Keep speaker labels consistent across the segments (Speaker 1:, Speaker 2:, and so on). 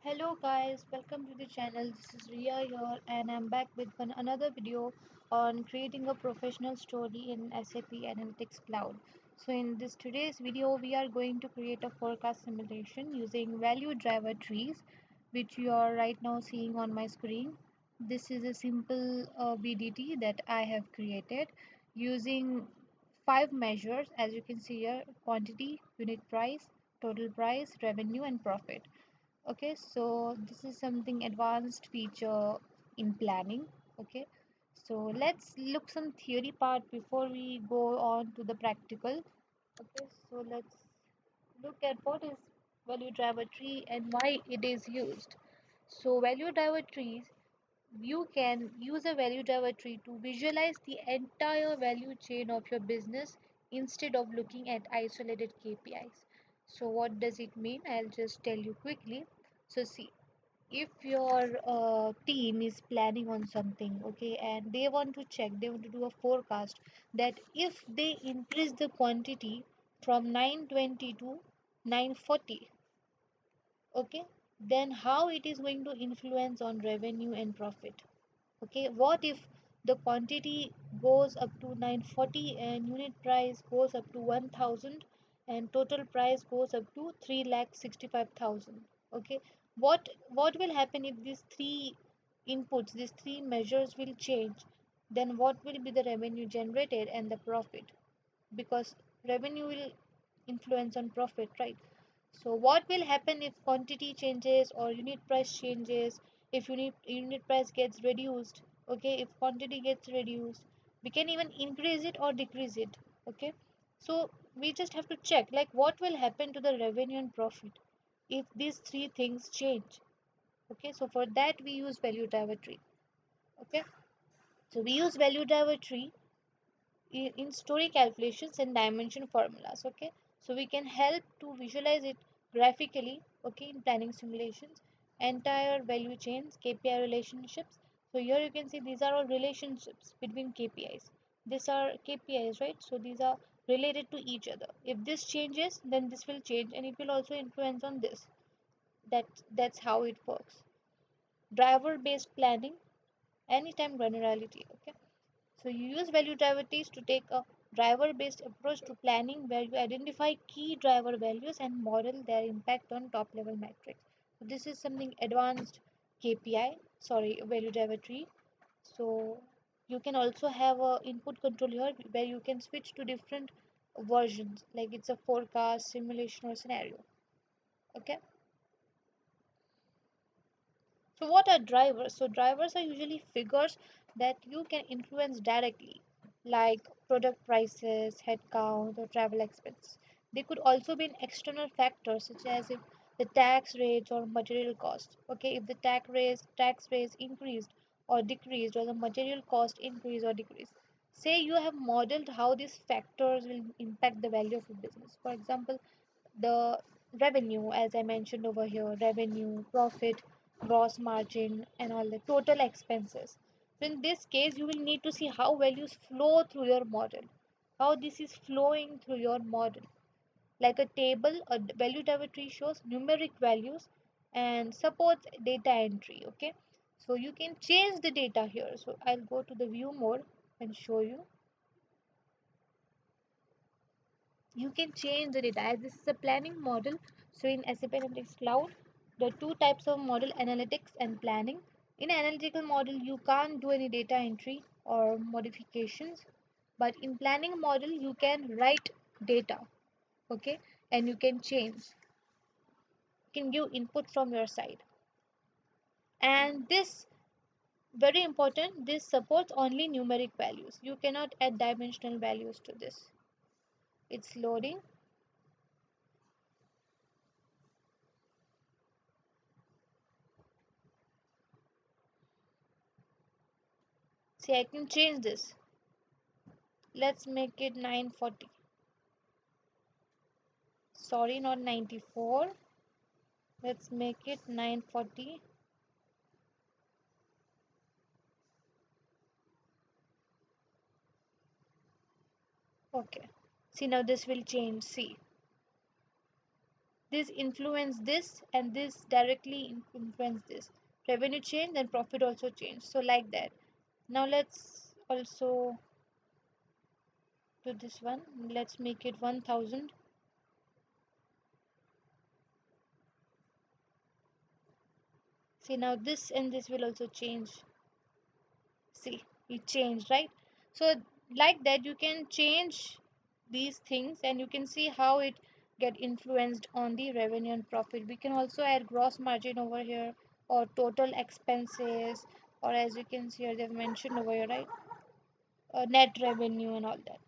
Speaker 1: Hello guys, welcome to the channel. This is Ria here and I'm back with another video on creating a professional story in SAP Analytics Cloud. So in this today's video we are going to create a forecast simulation using value driver trees which you are right now seeing on my screen. This is a simple VDT that I have created using 5 measures as you can see here: quantity, unit price, total price, revenue and profit. Okay, so this is something advanced feature in planning. Okay, so let's look some theory part before we go on to the practical. Okay, so let's look at what is value driver tree and why it is used. So value driver trees, you can use a value driver tree to visualize the entire value chain of your business instead of looking at isolated KPIs. So what does it mean? I'll just tell you quickly. So see, if your team is planning on something, okay, and they want to check, they want to do a forecast that if they increase the quantity from 920 to 940, okay, then how it is going to influence on revenue and profit. Okay, what if the quantity goes up to 940 and unit price goes up to 1000 and total price goes up to 3,65,000. Okay, what will happen if these three inputs, these three measures will change? Then what will be the revenue generated and the profit? Because revenue will influence on profit, right? So what will happen if quantity changes or unit price changes? If unit price gets reduced, okay, if quantity gets reduced, we can even increase it or decrease it. Okay, so we just have to check like what will happen to the revenue and profit if these three things change. Okay, so for that we use value driver tree. Okay, so we use value driver tree in story calculations and dimension formulas. Okay, so we can help to visualize it graphically, okay, in planning simulations, entire value chains, KPI relationships. So here you can see these are all relationships between KPIs. These are KPIs, right? So these are related to each other. If this changes, then this will change and it will also influence on this. That's how it works. Driver based planning, anytime granularity. Okay, so you use value driver trees to take a driver-based approach to planning where you identify key driver values and model their impact on top-level metrics. So this is something advanced KPI, sorry, value driver tree. So you can also have a input control here where you can switch to different versions, like it's a forecast, simulation, or scenario. Okay. So what are drivers? So drivers are usually figures that you can influence directly, like product prices, headcount, or travel expense. They could also be an external factors such as if the tax rates or material cost. Okay, if the tax rates increased or decreased, or the material cost increased or decreased. Say you have modeled how these factors will impact the value of your business. For example, the revenue, as I mentioned over here, revenue, profit, gross margin, and all the total expenses. So in this case, you will need to see how values flow through your model, how this is flowing through your model. Like a table, a value driver tree shows numeric values and supports data entry. Okay, so you can change the data here. So I'll go to the view mode and show you. You can change the data as this is a planning model. So in SAP Analytics Cloud, there are two types of model: analytics and planning. In analytical model, you can't do any data entry or modifications, but in planning model, you can write data, okay, and you can change, you can give input from your side. And this very important, this supports only numeric values. You cannot add dimensional values to this. It's loading. See, I can change this. Let's make it 940. Sorry, not 94. Let's make it 940. Okay. See, now this will change. See. This influence this, and this directly influence this. Revenue change, then profit also change. So like that. Now let's also do this one. Let's make it 1000. See, now this and this will also change. See, it changed, right? So like that you can change these things, and you can see how it get influenced on the revenue and profit. We can also add gross margin over here, or total expenses, or as you can see here they've mentioned over here, right? Net revenue and all that.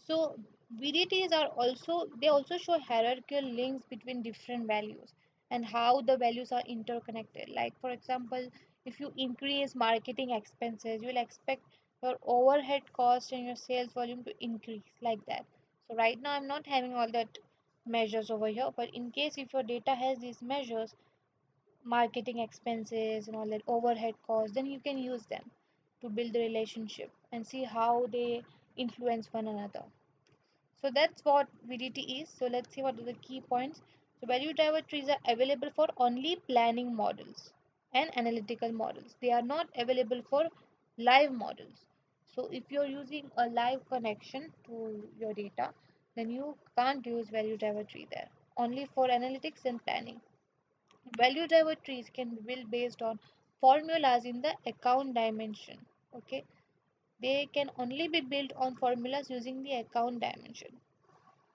Speaker 1: So VDTs are also, they also show hierarchical links between different values and how the values are interconnected. Like for example, if you increase marketing expenses, you will expect your overhead cost and your sales volume to increase like that. So right now I'm not having all that measures over here, but in case if your data has these measures, marketing expenses and all that overhead costs, then you can use them to build the relationship and see how they influence one another. So that's what VDT is. So let's see what are the key points. So value driver trees are available for only planning models and analytical models. They are not available for live models. So if you're using a live connection to your data, then you can't use value driver tree there. Only for analytics and planning. Value driver trees can be built based on formulas in the account dimension. Okay, they can only be built on formulas using the account dimension.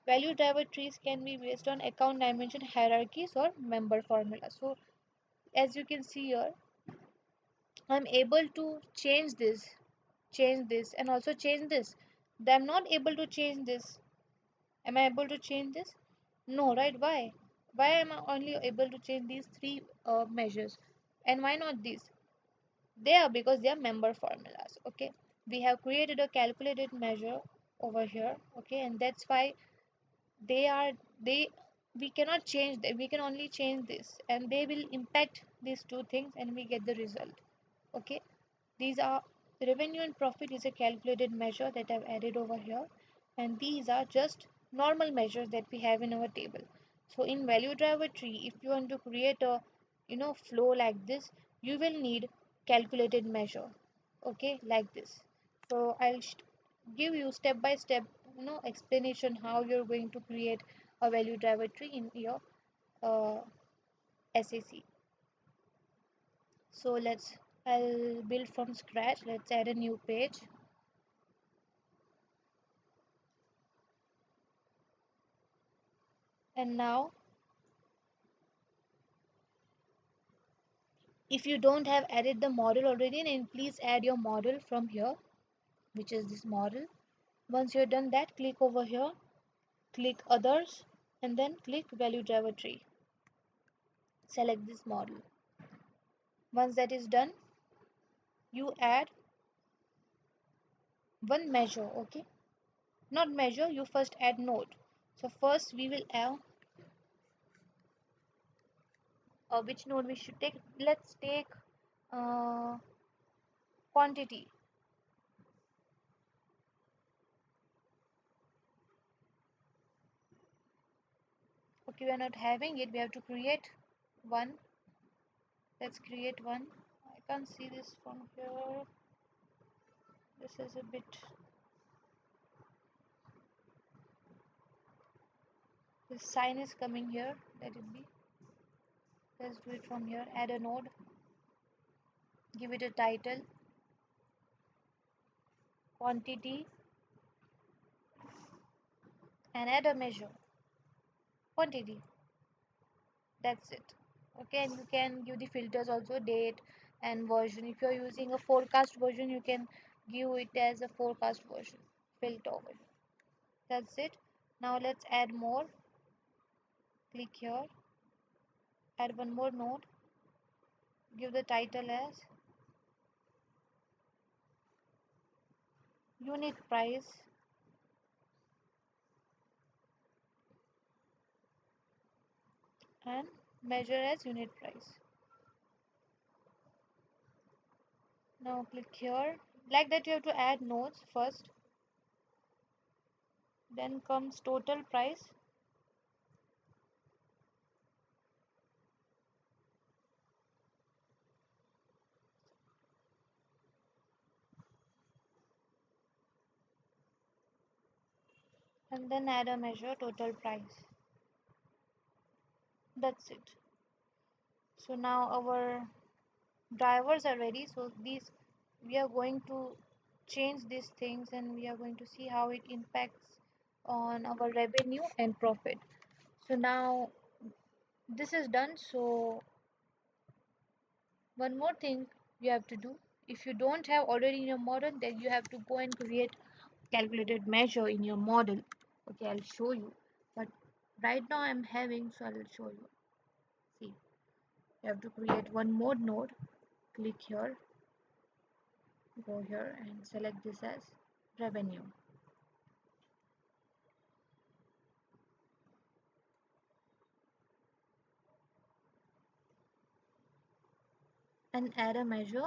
Speaker 1: Value driver trees can be based on account dimension hierarchies or member formulas. So as you can see here, I'm able to change this, and also change this. I'm not able to change this. Am I able to change this? No, right? Why? Why am I only able to change these three measures? And why not these? They are because they are member formulas. Okay. We have created a calculated measure over here. Okay. And that's why they are, they, we cannot change them, we can only change this, and they will impact these two things and we get the result. Okay, these are, revenue and profit is a calculated measure that I've added over here, and these are just normal measures that we have in our table. So in value driver tree, if you want to create a, flow like this, you will need calculated measure. Okay, like this. So I'll give you step by step, explanation how you're going to create a value driver tree in your uh, SAC. So I'll build from scratch. Let's add a new page. And now, if you don't have added the model already, then please add your model from here, which is this model. Once you're done that, click over here, click others, and then click value driver tree. Select this model. Once that is done, you add one measure. Okay, not measure, you first add node. So first we will have which node we should take. Let's take uh, quantity. Okay, we are not having it, we have to create one. Let's create one. I can't see this from here. This is a bit, this sign is coming here, let it be. Let's do it from here. Add a node, give it a title, quantity, and add a measure, quantity. That's it. Okay, and you can give the filters also, date and version. If you're using a forecast version, you can give it as a forecast version, filter over here. That's it. Now let's add more. Click here, add one more node, give the title as unit price, and measure as unit price. Now click here. Like that you have to add nodes first, then comes total price, and then add a measure total price. That's it. So now our drivers are ready. So these we are going to change these things and we are going to see how it impacts on our revenue and profit. So now this is done. So one more thing you have to do, if you don't have already in your model, then you have to go and create calculated measure in your model. Okay, I'll show you, but right now I'm having, so I'll show you. See, you have to create one more node. Click here, go here and select this as revenue, and add a measure,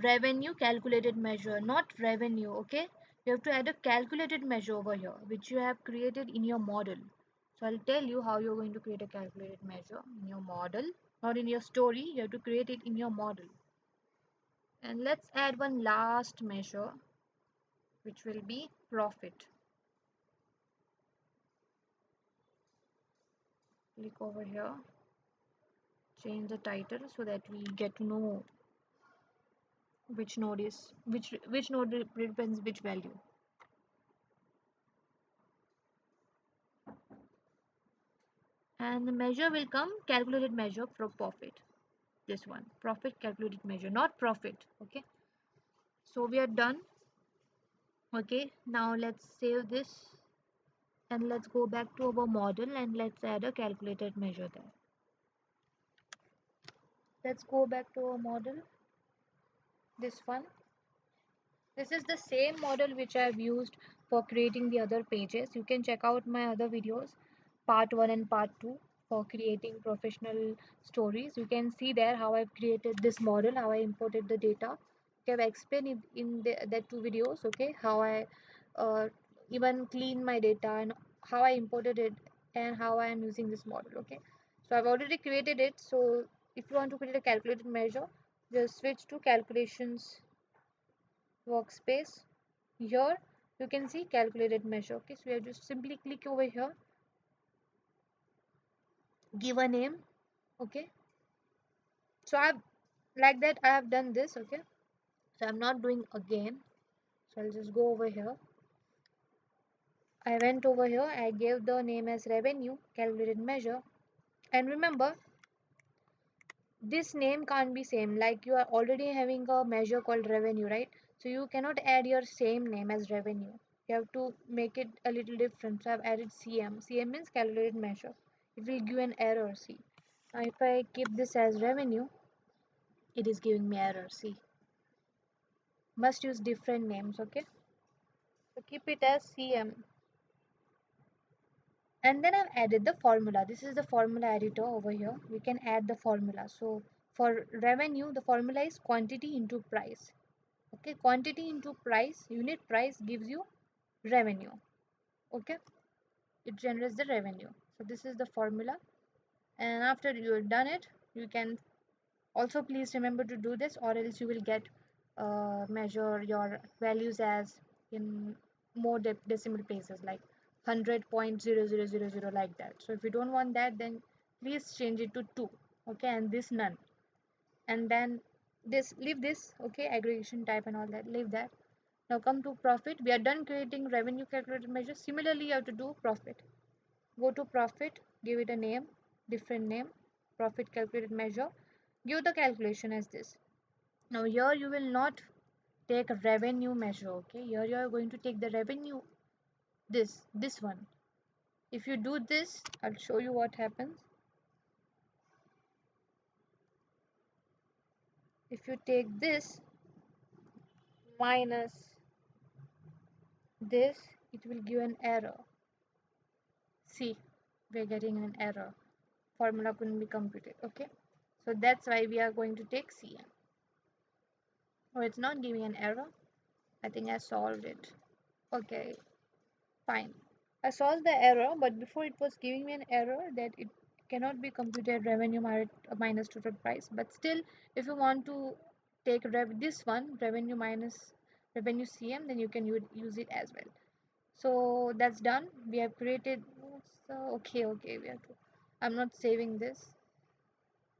Speaker 1: revenue calculated measure, not revenue. Okay, you have to add a calculated measure over here which you have created in your model. So I'll tell you how you're going to create a calculated measure in your model, not in your story. You have to create it in your model. And let's add one last measure which will be profit. Click over here, change the title so that we get to know which node is which node represents which value. And the measure will come calculated measure for profit. This one, profit calculated measure, not profit. Okay, so we are done. Okay, now let's save this and let's go back to our model and let's add a calculated measure there. Let's go back to our model, this one. This is the same model which I've used for creating the other pages. You can check out my other videos, part 1 and part 2, for creating professional stories. You can see there how I've created this model, how I imported the data. Okay, I've explained it in that two videos, okay, how I uh, even clean my data and how I imported it and how I am using this model, okay. So I've already created it. So if you want to create a calculated measure, just switch to calculations workspace. Here you can see calculated measure. Okay, so you have just simply click over here, give a name. Okay, so I've like that I have done this. Okay, so I'm not doing again, so I'll just go over here. I went over here, I gave the name as revenue calculated measure, and remember this name can't be same, like you are already having a measure called revenue, right? So you cannot add your same name as revenue. You have to make it a little different. So I've added cm means calculated measure. It will give an error. See, now if I keep this as revenue, it is giving me error. See, must use different names. Okay, so keep it as cm, and then I've added the formula. This is the formula editor over here. We can add the formula. So for revenue, the formula is quantity into price. Okay, quantity into price, unit price gives you revenue. Okay, it generates the revenue. So this is the formula, and after you've done it, you can also please remember to do this, or else you will get measure your values as in more decimal places, like 100.0000, like that. So if you don't want that, then please change it to 2. Okay, and this none, and then this leave this. Okay, aggregation type and all that, leave that. Now come to profit. We are done creating revenue calculated measure. Similarly, you have to do profit. Go to profit, give it a name, different name, profit calculated measure. Give the calculation as this. Now here you will not take a revenue measure. Okay, here you are going to take the revenue, this one. If you do this, I'll show you what happens. If you take this minus this, it will give an error. See, we're getting an error. Formula couldn't be computed. Okay, so that's why we are going to take cm. Oh, it's not giving an error. I think I solved it. Okay, fine. I solved the error, but before it was giving me an error that it cannot be computed revenue minus total price. But still, if you want to take this one, revenue minus revenue cm, then you can use it as well. So that's done. We have created. So okay, we have to. I'm not saving this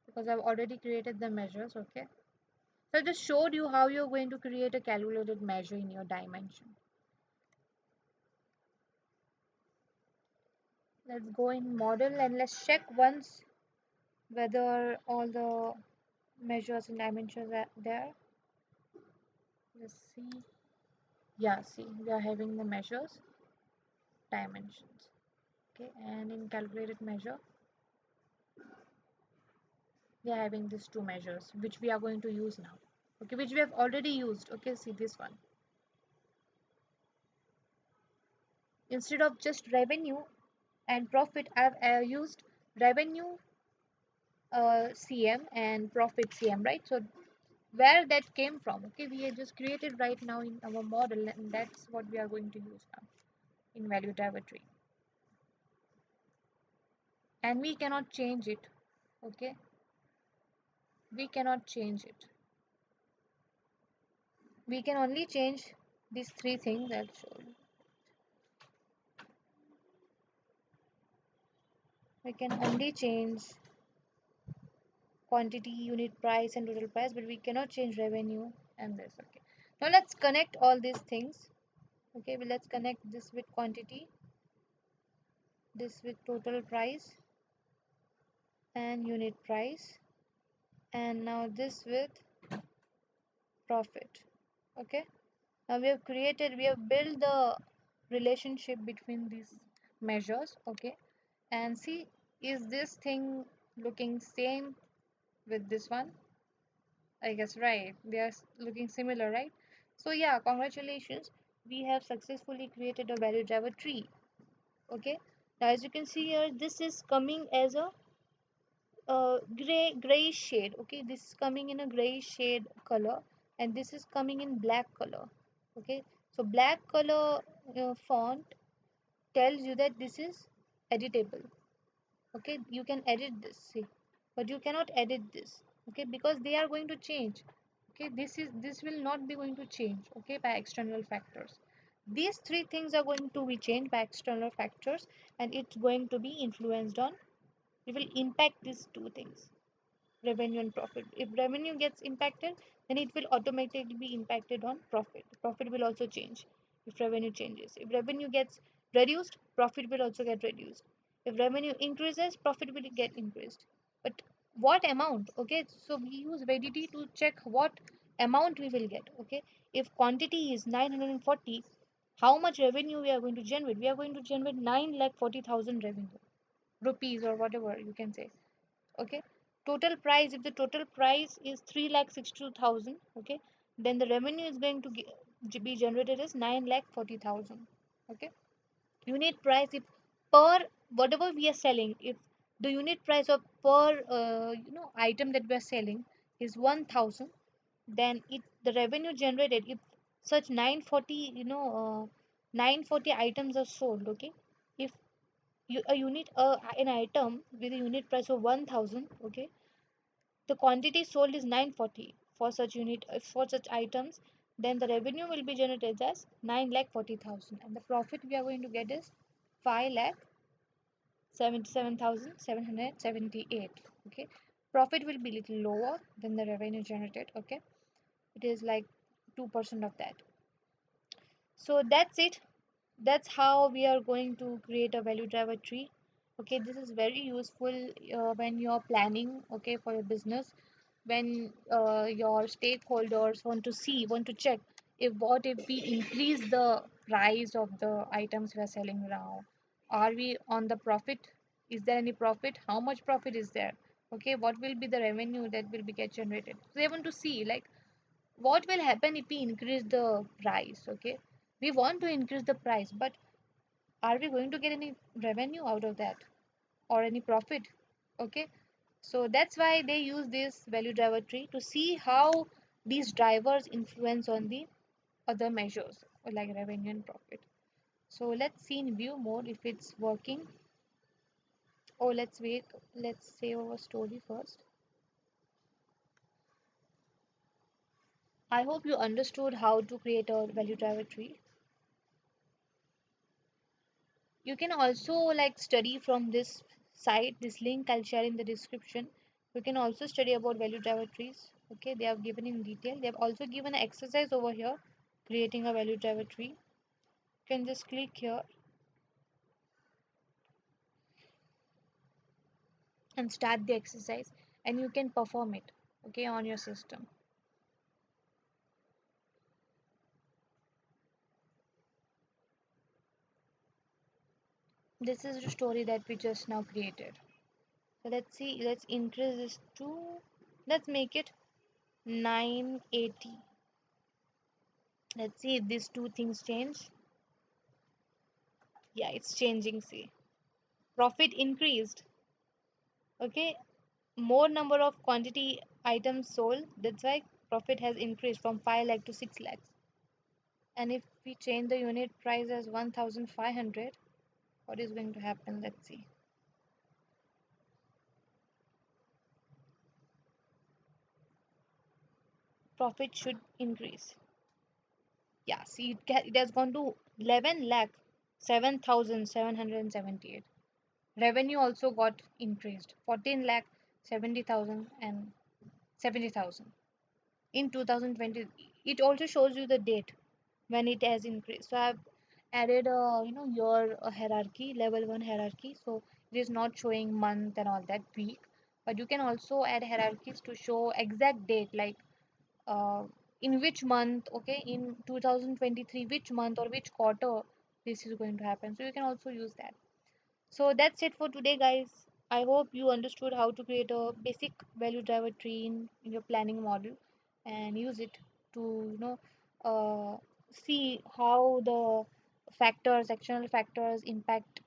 Speaker 1: because I've already created the measures. Okay. So I just showed you how you're going to create a calculated measure in your dimension. Let's go in model and let's check once whether all the measures and dimensions are there. Let's see. Yeah, see, we are having the measures, dimensions. Okay, and in calculated measure, we are having these two measures which we are going to use now. Okay, which we have already used. Okay, see this one. Instead of just revenue and profit, I've used revenue CM and profit CM, right? So where that came from, okay, we have just created right now in our model, and that's what we are going to use now in value driver tree. And we cannot change it. Okay, we cannot change it. We can only change these three things I'll show you. We can only change quantity, unit price, and total price, but we cannot change revenue and this. Okay, now let's connect all these things. Okay, well, let's connect this with quantity, this with total price and unit price, and now this with profit. Okay, now we have built the relationship between these measures. Okay, and see, is this thing looking same with this one? I guess right, they are looking similar, right? So yeah, congratulations, we have successfully created a value driver tree. Okay, now as you can see here, this is coming as a gray shade. Okay, this is coming in a gray shade color, and this is coming in black color. Okay, so black color font tells you that this is editable. Okay, you can edit this, see, but you cannot edit this. Okay, because they are going to change. Okay, this will not be going to change, okay, by external factors. These three things are going to be changed by external factors, and it's going to be influenced on, it will impact these two things, revenue and profit. If revenue gets impacted, then it will automatically be impacted on profit. Profit will also change if revenue changes. If revenue gets reduced, profit will also get reduced. If revenue increases, profit will get increased. But what amount? Okay, so we use validity to check what amount we will get. Okay, if quantity is 940, how much revenue we are going to generate? We are going to generate 9,40,000 revenue, rupees or whatever you can say. Okay, total price, if the total price is 3,62,000, okay, then the revenue is going to be generated as 9,40,000. Okay, unit price, if per whatever we are selling, if the unit price of per item that we are selling is 1,000, then it the revenue generated, if such 940 940 items are sold. Okay, if a unit an item with a unit price of 1,000, okay, the quantity sold is 940 for such unit for such items, then the revenue will be generated as 9,40,000, and the profit we are going to get is 5,77,778. Okay, profit will be little lower than the revenue generated. Okay, it is like 2% of that. So that's it. That's how we are going to create a value driver tree. Okay, this is very useful when you're planning, okay, for your business, when your stakeholders want to check, if what if we increase the price of the items we are selling now, are we on the profit, is there any profit, how much profit is there, okay, what will be the revenue that will be get generated. So they want to see like what will happen if we increase the price. Okay, we want to increase the price, but are we going to get any revenue out of that or any profit? Okay, so that's why they use this value driver tree to see how these drivers influence on the other measures like revenue and profit. So let's see in view mode if it's working. Oh, let's wait, let's save our story first. I hope you understood how to create a value driver tree. You can also like study from this site, this link I'll share in the description. You can also study about value driver trees. Okay, they have given in detail. They have also given an exercise over here, creating a value driver tree. You can just click here and start the exercise, and you can perform it, okay, on your system. This is the story that we just now created. So let's see, let's increase this to, let's make it 980. Let's see if these two things change. Yeah, it's changing. See, profit increased. Okay, more number of quantity items sold, that's why profit has increased from 5 lakh to 6 lakhs. And if we change the unit price as 1500, what is going to happen? Let's see. Profit should increase. Yeah, see, it has gone to 11 lakh 7,778. Revenue also got increased, 14 lakh 70,000 and 70,000 in 2020. It also shows you the date when it has increased. So I've added your hierarchy, level 1 hierarchy, so it is not showing month and all that, week. But you can also add hierarchies to show exact date, like uh, in which month, okay, in 2023, which month or which quarter this is going to happen. So you can also use that. So that's it for today, guys. I hope you understood how to create a basic value driver tree in your planning model and use it to, see how the factors, external factors impact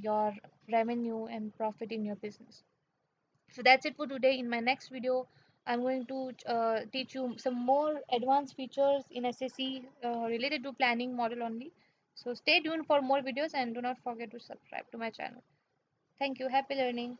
Speaker 1: your revenue and profit in your business. So that's it for today. In my next video, I'm going to teach you some more advanced features in SAC related to planning model only. So stay tuned for more videos and do not forget to subscribe to my channel. Thank you. Happy learning.